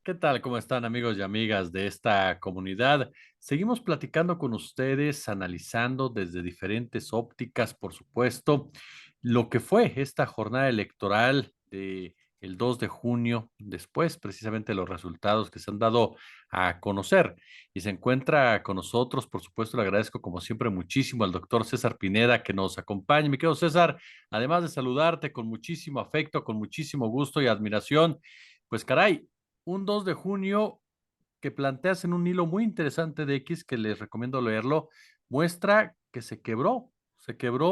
¿Qué tal? ¿Cómo están amigos y amigas de esta comunidad? Seguimos platicando con ustedes, analizando desde diferentes ópticas, por supuesto, lo que fue esta jornada electoral de el 2 de junio, después precisamente los resultados que se han dado a conocer. Y se encuentra con nosotros, por supuesto, le agradezco como siempre muchísimo al doctor César Pineda que nos acompañe. Mi querido César, además de saludarte con muchísimo afecto, con muchísimo gusto y admiración, pues caray, un 2 de junio que planteas en un hilo muy interesante de X, que les recomiendo leerlo, muestra que se quebró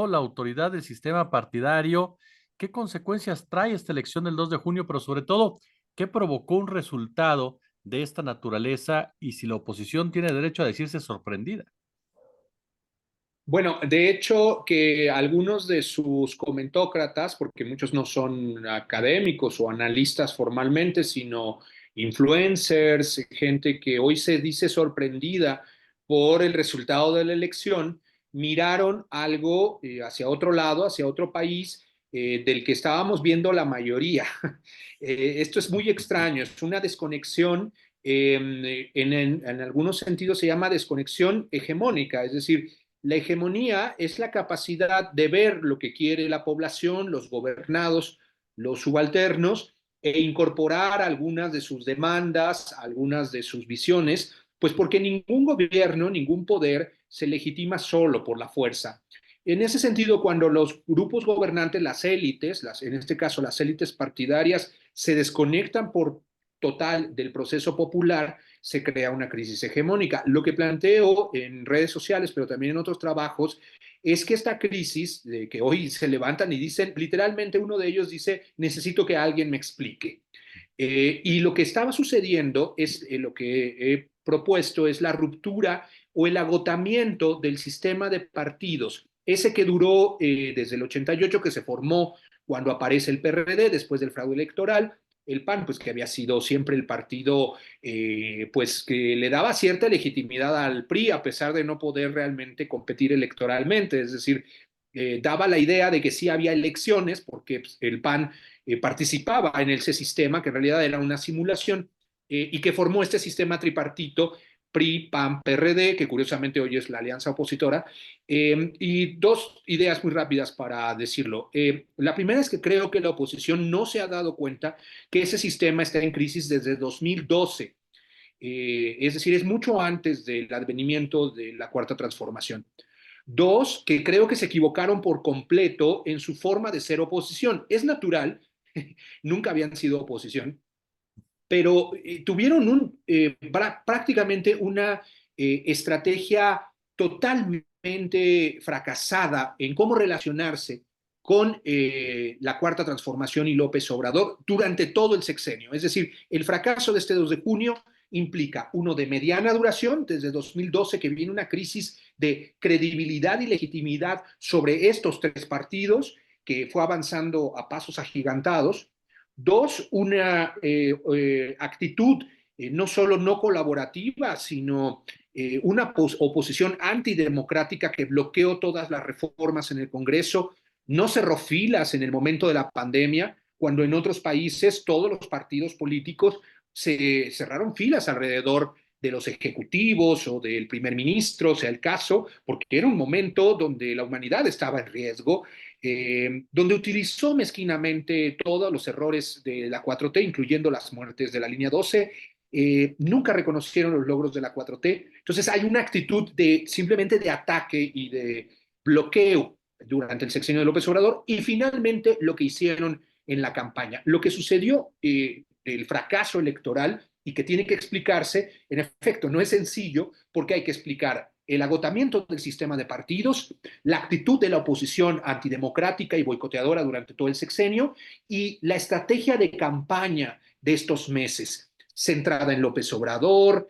la autoridad del sistema partidario. ¿Qué consecuencias trae esta elección del 2 de junio? Pero sobre todo, ¿qué provocó un resultado de esta naturaleza y si la oposición tiene derecho a decirse sorprendida? Bueno, de hecho, que algunos de sus comentócratas, porque muchos no son académicos o analistas formalmente, sino influencers, gente que hoy se dice sorprendida por el resultado de la elección, miraron algo hacia otro lado, hacia otro país, del que estábamos viendo la mayoría. Esto es muy extraño, es una desconexión. En algunos sentidos se llama desconexión hegemónica, es decir, la hegemonía es la capacidad de ver lo que quiere la población, los gobernados, los subalternos, e incorporar algunas de sus demandas, algunas de sus visiones, pues porque ningún gobierno, ningún poder se legitima solo por la fuerza. En ese sentido, cuando los grupos gobernantes, las élites, en este caso las élites partidarias, se desconectan por total del proceso popular, se crea una crisis hegemónica. Lo que planteo en redes sociales, pero también en otros trabajos, es que esta crisis, de que hoy se levantan y dicen, literalmente uno de ellos dice, necesito que alguien me explique. Y lo que estaba sucediendo es, lo que he propuesto es la ruptura o el agotamiento del sistema de partidos, ese que duró desde el 88, que se formó cuando aparece el PRD después del fraude electoral, el PAN, pues que había sido siempre el partido, pues que le daba cierta legitimidad al PRI a pesar de no poder realmente competir electoralmente, es decir, daba la idea de que sí había elecciones porque pues, el PAN participaba en ese sistema que en realidad era una simulación y que formó este sistema tripartito PRI, PAN, PRD, que curiosamente hoy es la alianza opositora. Y dos ideas muy rápidas para decirlo. La primera es que creo que la oposición no se ha dado cuenta que ese sistema está en crisis desde 2012. Es decir, es mucho antes del advenimiento de la cuarta transformación. Dos, que creo que se equivocaron por completo en su forma de ser oposición. Es natural, nunca habían sido oposición, pero tuvieron prácticamente una estrategia totalmente fracasada en cómo relacionarse con la cuarta transformación y López Obrador durante todo el sexenio. Es decir, el fracaso de este 2 de junio implica uno de mediana duración, desde 2012 que viene una crisis de credibilidad y legitimidad sobre estos tres partidos que fue avanzando a pasos agigantados. Dos, una actitud no solo no colaborativa, sino una oposición antidemocrática que bloqueó todas las reformas en el Congreso, no cerró filas en el momento de la pandemia, cuando en otros países todos los partidos políticos se cerraron filas alrededor de los ejecutivos o del primer ministro, sea el caso, porque era un momento donde la humanidad estaba en riesgo, donde utilizó mezquinamente todos los errores de la 4T, incluyendo las muertes de la línea 12. Nunca reconocieron los logros de la 4T. Entonces hay una actitud de simplemente de ataque y de bloqueo durante el sexenio de López Obrador y finalmente lo que hicieron en la campaña. Lo que sucedió, el fracaso electoral y que tiene que explicarse, en efecto, no es sencillo porque hay que explicar el agotamiento del sistema de partidos, la actitud de la oposición antidemocrática y boicoteadora durante todo el sexenio y la estrategia de campaña de estos meses centrada en López Obrador,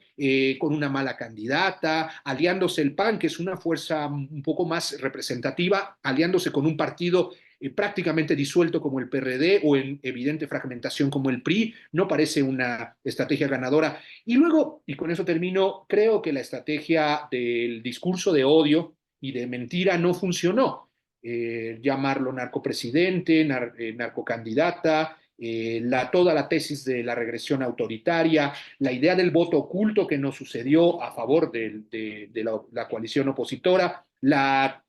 con una mala candidata, aliándose el PAN, que es una fuerza un poco más representativa, aliándose con un partido prácticamente disuelto como el PRD o en evidente fragmentación como el PRI, no parece una estrategia ganadora. Y luego, y con eso termino, creo que la estrategia del discurso de odio y de mentira no funcionó. Llamarlo narcopresidente, narcocandidata, toda la tesis de la regresión autoritaria, la idea del voto oculto que no sucedió a favor la coalición opositora, la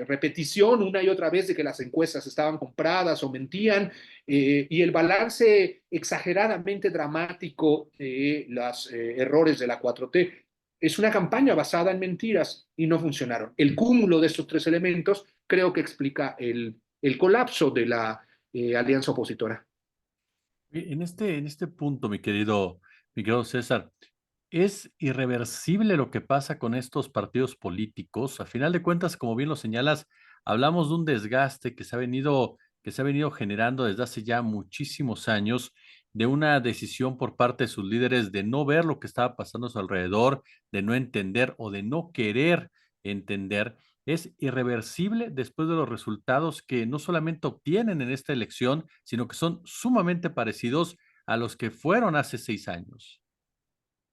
repetición una y otra vez de que las encuestas estaban compradas o mentían, y el balance exageradamente dramático de los errores de la 4T. Es una campaña basada en mentiras y no funcionaron. El cúmulo de estos tres elementos creo que explica el colapso de la alianza opositora. En este punto, mi querido César, ¿es irreversible lo que pasa con estos partidos políticos? A final de cuentas, como bien lo señalas, hablamos de un desgaste que se ha venido generando desde hace ya muchísimos años, de una decisión por parte de sus líderes de no ver lo que estaba pasando a su alrededor, de no entender o de no querer entender. Es irreversible después de los resultados que no solamente obtienen en esta elección, sino que son sumamente parecidos a los que fueron hace 6 años.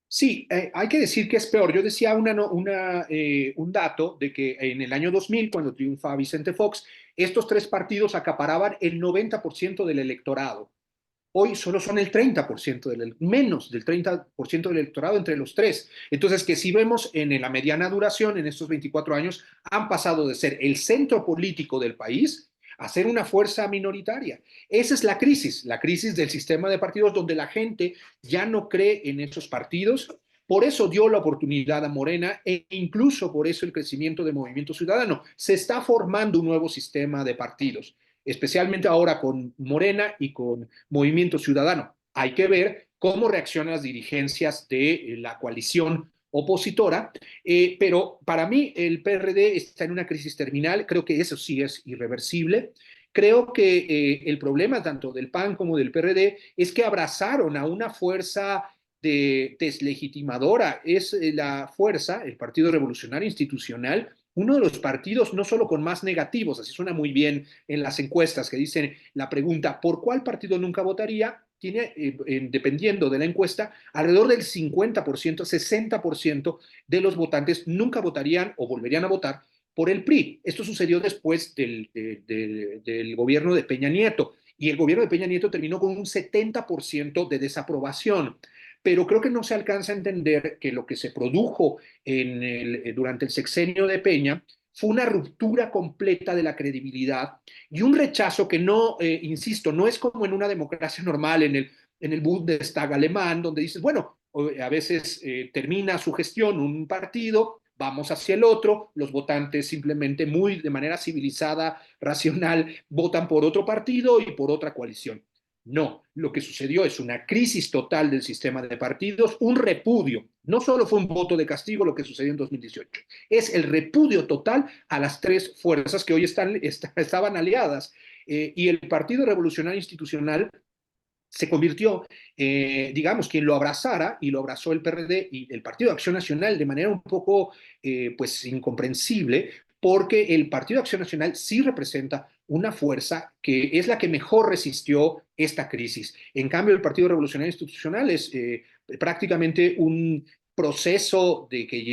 Sí, hay que decir que es peor. Yo decía un dato de que en el año 2000, cuando triunfa Vicente Fox, estos tres partidos acaparaban el 90% del electorado. Hoy solo son el 30% menos del 30% del electorado entre los tres. Entonces, que si vemos en la mediana duración, en estos 24 años, han pasado de ser el centro político del país a ser una fuerza minoritaria. Esa es la crisis del sistema de partidos donde la gente ya no cree en esos partidos. Por eso dio la oportunidad a Morena e incluso por eso el crecimiento de Movimiento Ciudadano. Se está formando un nuevo sistema de partidos, especialmente ahora con Morena y con Movimiento Ciudadano. Hay que ver cómo reaccionan las dirigencias de la coalición opositora, pero para mí el PRD está en una crisis terminal, creo que eso sí es irreversible. Creo que el problema tanto del PAN como del PRD es que abrazaron a una fuerza deslegitimadora. Es la fuerza, el Partido Revolucionario Institucional, uno de los partidos no solo con más negativos, así suena muy bien en las encuestas que dicen la pregunta, ¿por cuál partido nunca votaría? Tiene, dependiendo de la encuesta, alrededor del 50%, 60% de los votantes nunca votarían o volverían a votar por el PRI. Esto sucedió después del gobierno de Peña Nieto, y el gobierno de Peña Nieto terminó con un 70% de desaprobación. Pero creo que no se alcanza a entender que lo que se produjo durante el sexenio de Peña fue una ruptura completa de la credibilidad y un rechazo que no, insisto, no es como en una democracia normal, en el Bundestag alemán, donde dices, bueno, a veces termina su gestión un partido, vamos hacia el otro, los votantes simplemente muy de manera civilizada, racional, votan por otro partido y por otra coalición. No, lo que sucedió es una crisis total del sistema de partidos, un repudio. No solo fue un voto de castigo lo que sucedió en 2018, es el repudio total a las tres fuerzas que hoy estaban aliadas. Y el Partido Revolucionario Institucional se convirtió, digamos, quien lo abrazara, y lo abrazó el PRD y el Partido de Acción Nacional de manera un poco, pues, incomprensible, porque el Partido de Acción Nacional sí representa una fuerza que es la que mejor resistió esta crisis. En cambio, el Partido Revolucionario Institucional es prácticamente un proceso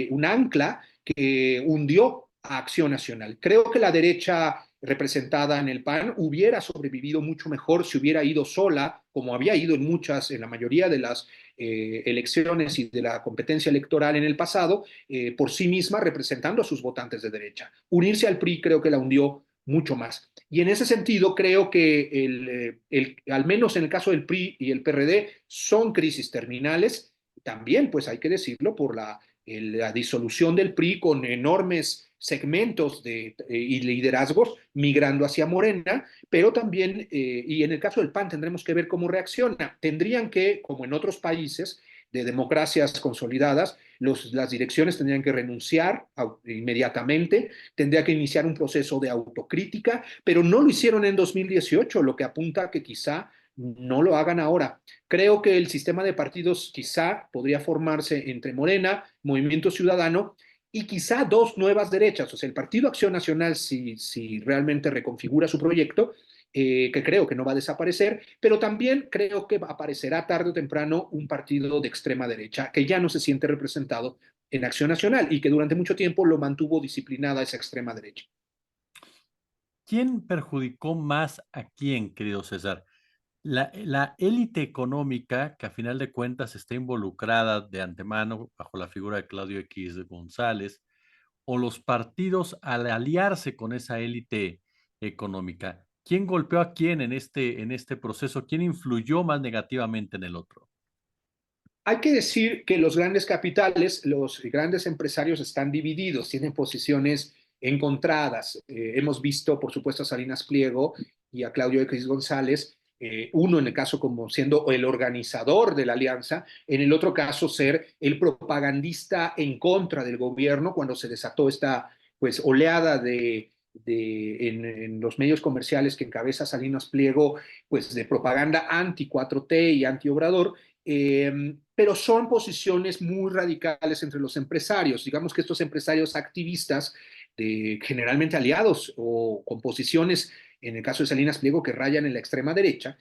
un ancla que hundió a Acción Nacional. Creo que la derecha representada en el PAN hubiera sobrevivido mucho mejor si hubiera ido sola, como había ido en la mayoría de las elecciones y de la competencia electoral en el pasado, por sí misma representando a sus votantes de derecha. Unirse al PRI creo que la hundió mucho más. Y en ese sentido creo que al menos en el caso del PRI y el PRD son crisis terminales. También, pues hay que decirlo, por la disolución del PRI con enormes segmentos y liderazgos migrando hacia Morena, pero también, y en el caso del PAN tendremos que ver cómo reacciona. Tendrían que, como en otros países de democracias consolidadas, las direcciones tendrían que renunciar inmediatamente, tendría que iniciar un proceso de autocrítica, pero no lo hicieron en 2018, lo que apunta a que quizá no lo hagan ahora. Creo que el sistema de partidos quizá podría formarse entre Morena, Movimiento Ciudadano y quizá dos nuevas derechas, o sea, el Partido Acción Nacional, si realmente reconfigura su proyecto, que creo que no va a desaparecer, pero también creo que aparecerá tarde o temprano un partido de extrema derecha que ya no se siente representado en Acción Nacional y que durante mucho tiempo lo mantuvo disciplinada esa extrema derecha. ¿Quién perjudicó más a quién, querido César? La élite económica, que a final de cuentas está involucrada de antemano bajo la figura de Claudio X González, o los partidos al aliarse con esa élite económica, ¿quién golpeó a quién en este proceso? ¿Quién influyó más negativamente en el otro? Hay que decir que los grandes capitales, los grandes empresarios están divididos, tienen posiciones encontradas. Hemos visto, por supuesto, a Salinas Pliego y a Claudio X González, uno en el caso como siendo el organizador de la alianza, en el otro caso ser el propagandista en contra del gobierno cuando se desató esta pues oleada en los medios comerciales que encabeza Salinas Pliego, pues de propaganda anti 4T y anti Obrador, pero son posiciones muy radicales entre los empresarios. Digamos que estos empresarios activistas, generalmente aliados o con posiciones, en el caso de Salinas Pliego, que rayan en la extrema derecha,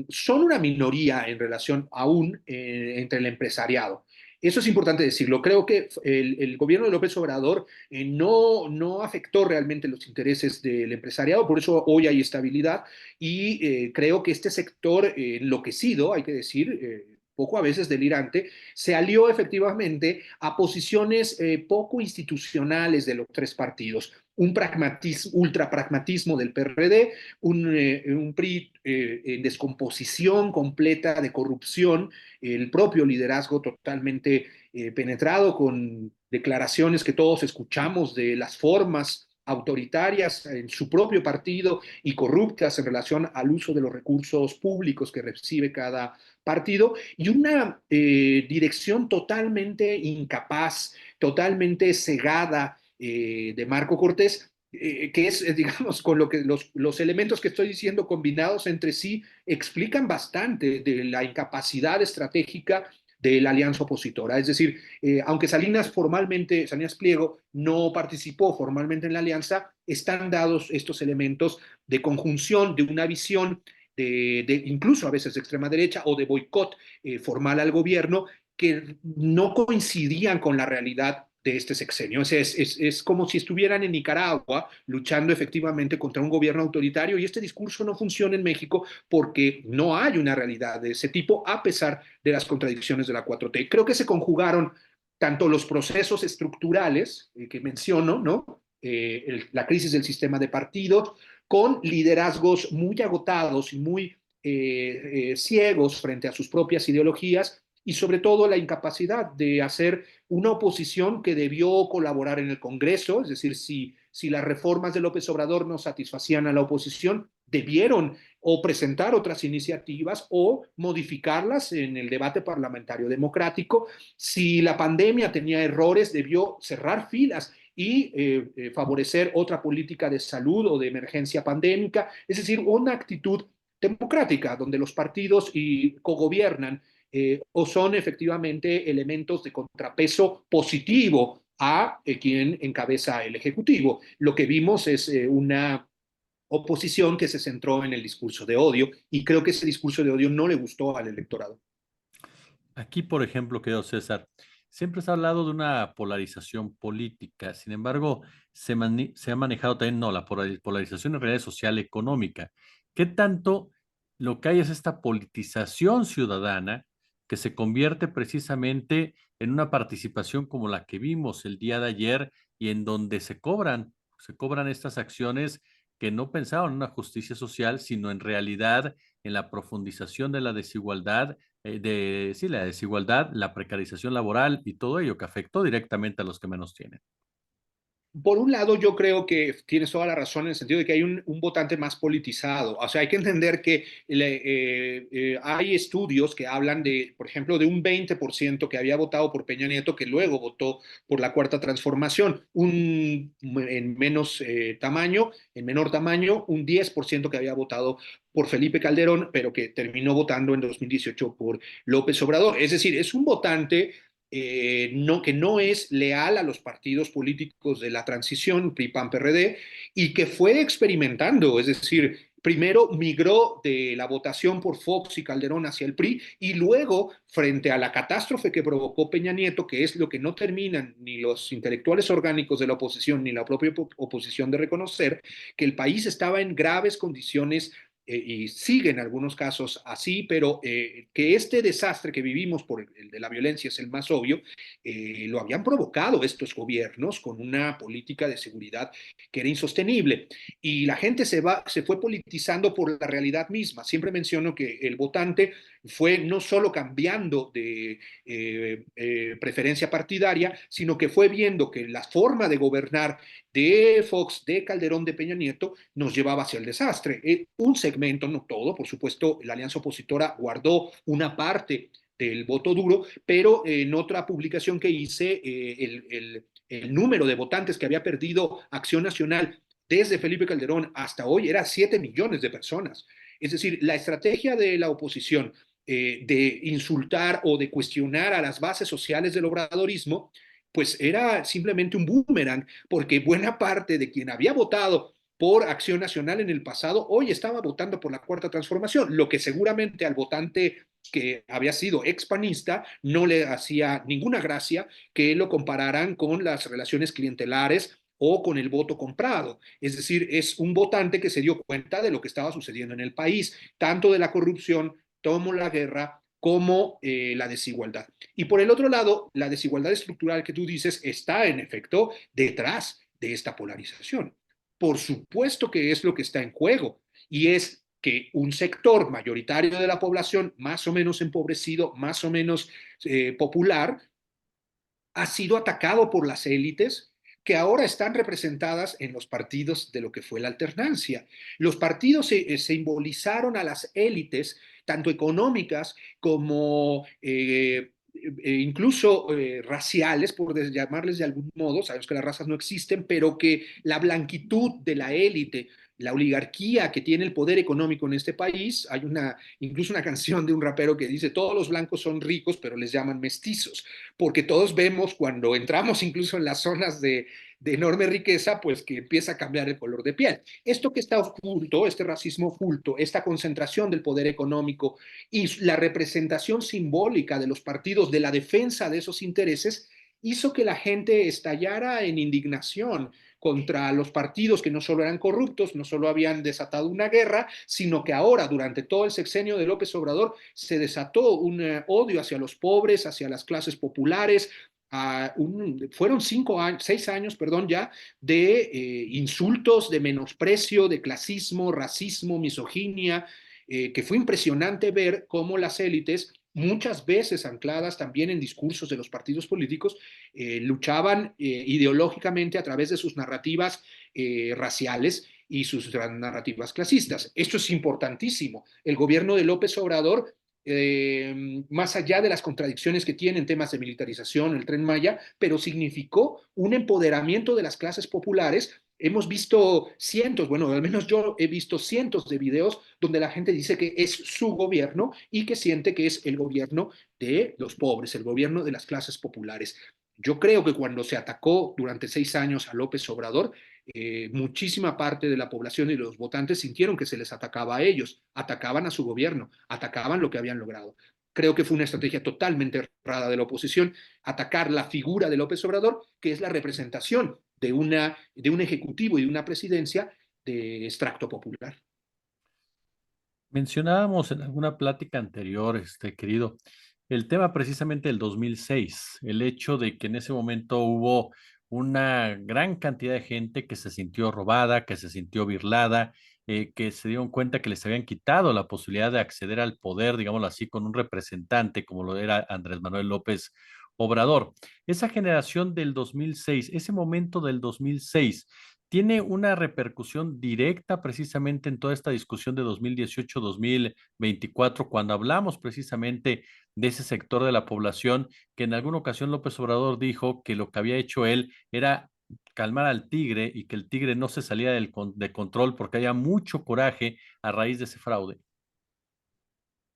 son una minoría en relación aún entre el empresariado. Eso es importante decirlo. Creo que el gobierno de López Obrador no afectó realmente los intereses del empresariado, por eso hoy hay estabilidad y creo que este sector enloquecido, hay que decir, poco a veces delirante, se alió efectivamente a posiciones poco institucionales de los tres partidos. Un pragmatismo, ultrapragmatismo del PRD, un PRI en descomposición completa de corrupción, el propio liderazgo totalmente penetrado con declaraciones que todos escuchamos de las formas autoritarias en su propio partido y corruptas en relación al uso de los recursos públicos que recibe cada partido, y una dirección totalmente incapaz, totalmente cegada de Marco Cortés, que es, digamos, con lo que los elementos que estoy diciendo combinados entre sí explican bastante de la incapacidad estratégica de la alianza opositora. Es decir, aunque Salinas Pliego no participó formalmente en la alianza, están dados estos elementos de conjunción, de una visión incluso a veces de extrema derecha o de boicot formal al gobierno que no coincidían con la realidad de este sexenio. Es como si estuvieran en Nicaragua luchando efectivamente contra un gobierno autoritario y este discurso no funciona en México porque no hay una realidad de ese tipo a pesar de las contradicciones de la 4T. Creo que se conjugaron tanto los procesos estructurales que menciono, ¿no? La crisis del sistema de partidos, con liderazgos muy agotados y muy ciegos frente a sus propias ideologías y sobre todo la incapacidad de hacer una oposición que debió colaborar en el Congreso, es decir, si las reformas de López Obrador no satisfacían a la oposición, debieron o presentar otras iniciativas o modificarlas en el debate parlamentario democrático. Si la pandemia tenía errores, debió cerrar filas y favorecer otra política de salud o de emergencia pandémica, es decir, una actitud democrática donde los partidos y cogobiernan o son efectivamente elementos de contrapeso positivo a quien encabeza el Ejecutivo. Lo que vimos es una oposición que se centró en el discurso de odio y creo que ese discurso de odio no le gustó al electorado. Aquí, por ejemplo, querido César, siempre se ha hablado de una polarización política, sin embargo, se ha manejado también, no, la polarización en realidad social económica. ¿Qué tanto lo que hay es esta politización ciudadana que se convierte precisamente en una participación como la que vimos el día de ayer y en donde se cobran estas acciones que no pensaban en una justicia social, sino en realidad en la profundización de la desigualdad sí, la desigualdad, la precarización laboral y todo ello que afectó directamente a los que menos tienen? Por un lado, yo creo que tienes toda la razón en el sentido de que hay un votante más politizado. O sea, hay que entender que hay estudios que hablan de, por ejemplo, de un 20% que había votado por Peña Nieto que luego votó por la Cuarta Transformación, en menos tamaño, en menor tamaño, un 10% que había votado por Felipe Calderón, pero que terminó votando en 2018 por López Obrador. Es decir, es un votante que no es leal a los partidos políticos de la transición, PRI, PAN, PRD, y que fue experimentando, es decir, primero migró de la votación por Fox y Calderón hacia el PRI y luego, frente a la catástrofe que provocó Peña Nieto, que es lo que no terminan ni los intelectuales orgánicos de la oposición ni la propia oposición de reconocer, que el país estaba en graves condiciones y sigue en algunos casos así, pero que este desastre que vivimos por el de la violencia es el más obvio, lo habían provocado estos gobiernos con una política de seguridad que era insostenible. Y la gente se fue politizando por la realidad misma. Siempre menciono que el votante fue no solo cambiando de preferencia partidaria, sino que fue viendo que la forma de gobernar de Fox, de Calderón, de Peña Nieto, nos llevaba hacia el desastre. Un segmento, no todo, por supuesto, la alianza opositora guardó una parte del voto duro, pero en otra publicación que hice, el número de votantes que había perdido Acción Nacional desde Felipe Calderón hasta hoy era 7 millones de personas. Es decir, la estrategia de la oposición de insultar o de cuestionar a las bases sociales del obradorismo, pues era simplemente un boomerang, porque buena parte de quien había votado por Acción Nacional en el pasado, hoy estaba votando por la Cuarta Transformación, lo que seguramente al votante que había sido expanista no le hacía ninguna gracia que lo compararan con las relaciones clientelares o con el voto comprado. Es decir, es un votante que se dio cuenta de lo que estaba sucediendo en el país, tanto de la corrupción como la guerra, como la desigualdad. Y por el otro lado, la desigualdad estructural que tú dices está en efecto detrás de esta polarización. Por supuesto que es lo que está en juego y es que un sector mayoritario de la población, más o menos empobrecido, más o menos popular, ha sido atacado por las élites que ahora están representadas en los partidos de lo que fue la alternancia. Los partidos se simbolizaron a las élites, tanto económicas como incluso raciales, por llamarles de algún modo, sabemos que las razas no existen, pero que la blanquitud de la élite, la oligarquía que tiene el poder económico en este país, hay incluso una canción de un rapero que dice, todos los blancos son ricos, pero les llaman mestizos, porque todos vemos cuando entramos incluso en las zonas de enorme riqueza, pues que empieza a cambiar el color de piel. Esto que está oculto, este racismo oculto, esta concentración del poder económico y la representación simbólica de los partidos de la defensa de esos intereses, hizo que la gente estallara en indignación contra los partidos que no solo eran corruptos, no solo habían desatado una guerra, sino que ahora, durante todo el sexenio de López Obrador, se desató un odio hacia los pobres, hacia las clases populares. Fueron 5 años, 6 años, perdón, ya de insultos, de menosprecio, de clasismo, racismo, misoginia, que fue impresionante ver cómo las élites, muchas veces ancladas también en discursos de los partidos políticos, luchaban ideológicamente a través de sus narrativas raciales y sus narrativas clasistas. Esto es importantísimo. El gobierno de López Obrador, más allá de las contradicciones que tiene en temas de militarización, el Tren Maya, pero significó un empoderamiento de las clases populares. Hemos visto cientos, bueno, al menos yo he visto cientos de videos donde la gente dice que es su gobierno y que siente que es el gobierno de los pobres, el gobierno de las clases populares. Yo creo que cuando se atacó durante 6 años a López Obrador, muchísima parte de la población y los votantes sintieron que se les atacaba a ellos, atacaban a su gobierno, atacaban lo que habían logrado. Creo que fue una estrategia totalmente errada de la oposición atacar la figura de López Obrador, que es la representación de un ejecutivo y de una presidencia de extracto popular. Mencionábamos en alguna plática anterior, querido, el tema precisamente del 2006, el hecho de que en ese momento hubo una gran cantidad de gente que se sintió robada, que se sintió birlada, que se dieron cuenta que les habían quitado la posibilidad de acceder al poder, digámoslo así, con un representante como lo era Andrés Manuel López Obrador. Esa generación del 2006, ese momento del 2006, tiene una repercusión directa precisamente en toda esta discusión de 2018-2024, cuando hablamos precisamente de ese sector de la población que en alguna ocasión López Obrador dijo que lo que había hecho él era calmar al tigre y que el tigre no se salía de control porque había mucho coraje a raíz de ese fraude.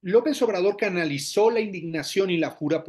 López Obrador canalizó la indignación y la furia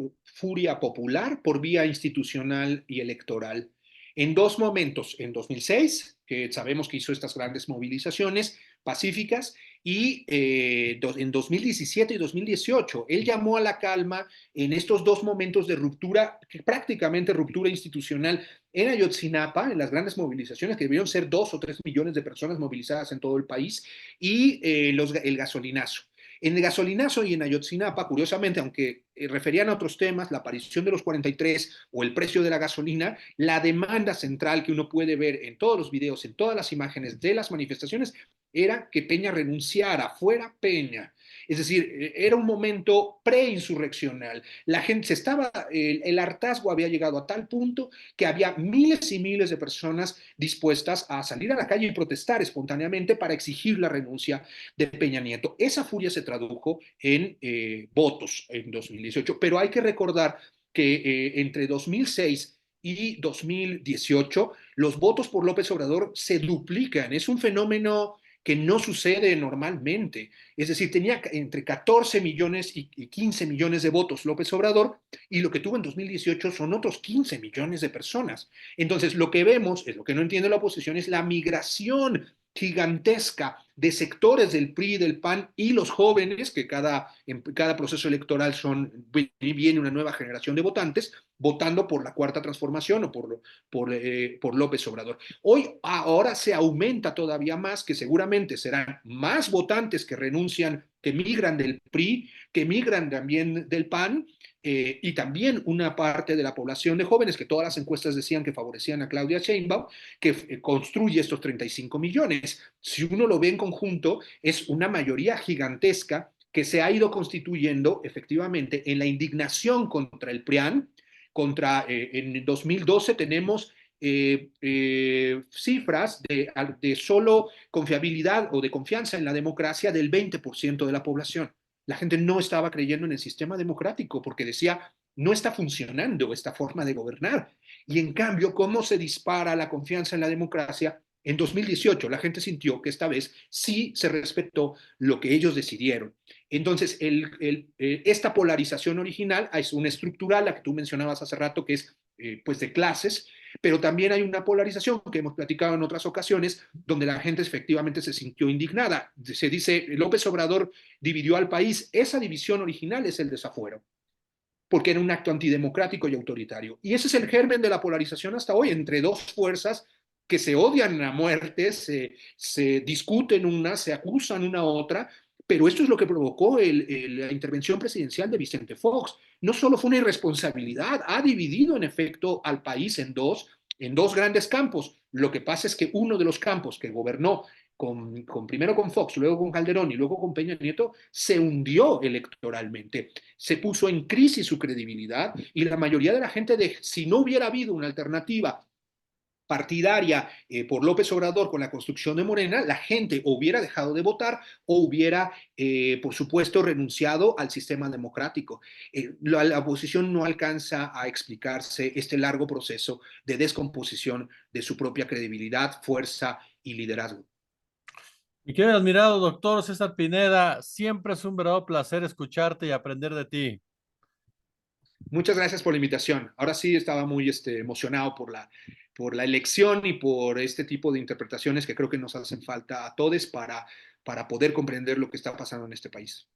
popular por vía institucional y electoral en dos momentos, en 2006, que sabemos que hizo estas grandes movilizaciones pacíficas, y en 2017 y 2018. Él llamó a la calma en estos dos momentos de ruptura, prácticamente ruptura institucional en Ayotzinapa, en las grandes movilizaciones, que debieron ser 2 o 3 millones de personas movilizadas en todo el país, y el gasolinazo. En el gasolinazo y en Ayotzinapa, curiosamente, aunque referían a otros temas, la aparición de los 43 o el precio de la gasolina, la demanda central que uno puede ver en todos los videos, en todas las imágenes de las manifestaciones, era que Peña renunciara, fuera Peña. Es decir, era un momento preinsurreccional. La gente se estaba, el hartazgo había llegado a tal punto que había miles y miles de personas dispuestas a salir a la calle y protestar espontáneamente para exigir la renuncia de Peña Nieto. Esa furia se tradujo en votos en 2018, pero hay que recordar que entre 2006 y 2018 los votos por López Obrador se duplican. Es un fenómeno que no sucede normalmente. Es decir, tenía entre 14 millones y 15 millones de votos López Obrador, y lo que tuvo en 2018 son otros 15 millones de personas. Entonces, lo que vemos, es lo que no entiende la oposición, es la migración gigantesca de sectores del PRI, del PAN y los jóvenes, que en cada proceso electoral viene una nueva generación de votantes, votando por la Cuarta Transformación o por López Obrador. Ahora se aumenta todavía más, que seguramente serán más votantes que renuncian, que migran del PRI, que migran también del PAN, y también una parte de la población de jóvenes que todas las encuestas decían que favorecían a Claudia Sheinbaum, que construye estos 35 millones. Si uno lo ve en conjunto, es una mayoría gigantesca que se ha ido constituyendo efectivamente en la indignación contra el PRIAN. En 2012 tenemos cifras de solo confiabilidad o de confianza en la democracia del 20% de la población. La gente no estaba creyendo en el sistema democrático porque decía, no está funcionando esta forma de gobernar. Y en cambio, ¿cómo se dispara la confianza en la democracia? En 2018 la gente sintió que esta vez sí se respetó lo que ellos decidieron. Entonces, esta polarización original es una estructural, la que tú mencionabas hace rato, que es pues de clases, pero también hay una polarización que hemos platicado en otras ocasiones, donde la gente efectivamente se sintió indignada. Se dice, López Obrador dividió al país. Esa división original es el desafuero, porque era un acto antidemocrático y autoritario. Y ese es el germen de la polarización hasta hoy, entre dos fuerzas que se odian a muerte, se discuten una, se acusan una a otra, pero esto es lo que provocó la intervención presidencial de Vicente Fox. No solo fue una irresponsabilidad, ha dividido en efecto al país en dos grandes campos. Lo que pasa es que uno de los campos que gobernó primero con Fox, luego con Calderón y luego con Peña Nieto, se hundió electoralmente, se puso en crisis su credibilidad, y la mayoría de la gente, si no hubiera habido una alternativa partidaria por López Obrador con la construcción de Morena, la gente o hubiera dejado de votar o hubiera, por supuesto, renunciado al sistema democrático. La oposición no alcanza a explicarse este largo proceso de descomposición de su propia credibilidad, fuerza y liderazgo. Mi querido admirado doctor César Pineda, siempre es un verdadero placer escucharte y aprender de ti. Muchas gracias por la invitación. Ahora sí estaba muy emocionado por la elección y por este tipo de interpretaciones que creo que nos hacen falta a todos para poder comprender lo que está pasando en este país.